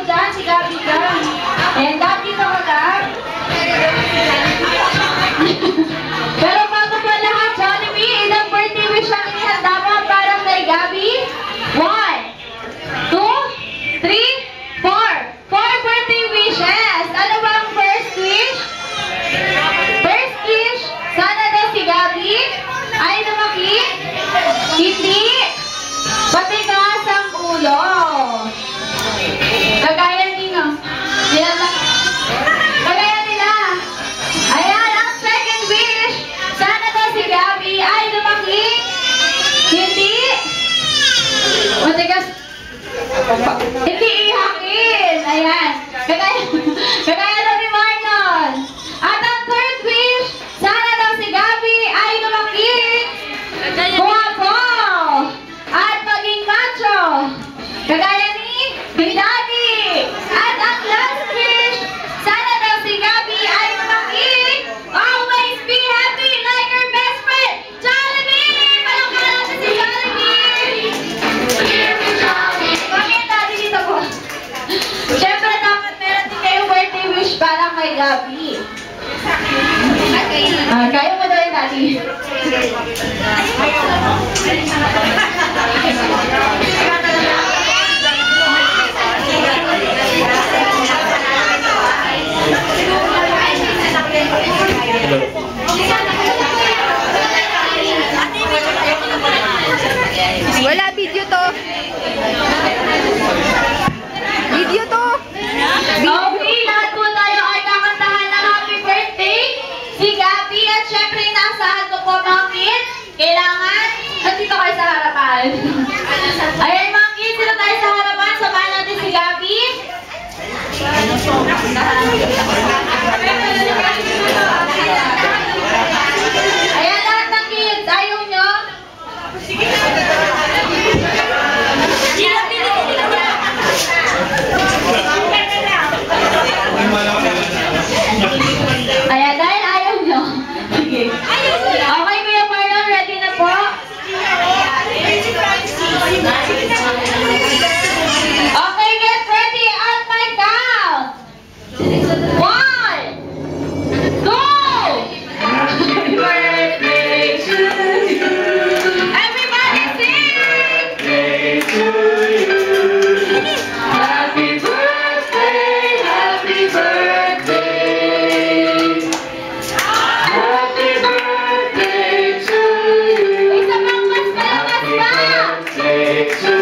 dyan, si Gabi dyan. And Gabi ka ka, Gab. Pero bago pa lahat, Jollibee, ilang birthday wish ang inihanda mo para kay Gabi? 1, 2, 3, 4. 4 birthday wishes. Ano ba ang first wish? First wish, sana daw si Gabi ay lumaki. Hindi. Patigas ang ulo. Kagaya nila. Kagaya nila. Ayan, ang second wish, sana daw si Gabi ay lumaki. Hindi. Matigas. Hindi ihangin. Ayan. Kagaya daw ni Marlon. At ang third wish, sana daw si Gabi ay lumaki. Guwapo. At maging macho. Kagaya ni Daddy. At ang last wish, sana daw si Gabi ay lumaki. Always be happy like her best friend, Jollibee! Palangkan natin si Jollibee! Bakit Daddy dito po? Siyempre dapat meron din kayong birthday wish para kay Gabi. Kaya mo daw yung Daddy. Wala video to. Video to. Okay, lahat po tayo ay kakantahan ng happy birthday si Gabi. At syempre, inaasahan ko po mga kids, kailangan nandito kayo sa harapan. Ayan mga kids, dito tayo sa harapan. Samahan natin si Gabi. Ayan lahat ng kids, ayaw nyo? Ayan, dahil ayaw nyo. Sige. Okay, Kuya Marlon, ready na po? Okay, get ready on my count. 1, 2. Happy birthday to you. Everybody sing. Birthday to you. Happy birthday, happy birthday. Happy birthday to you. Isa pang mas malakas pa. Happy birthday to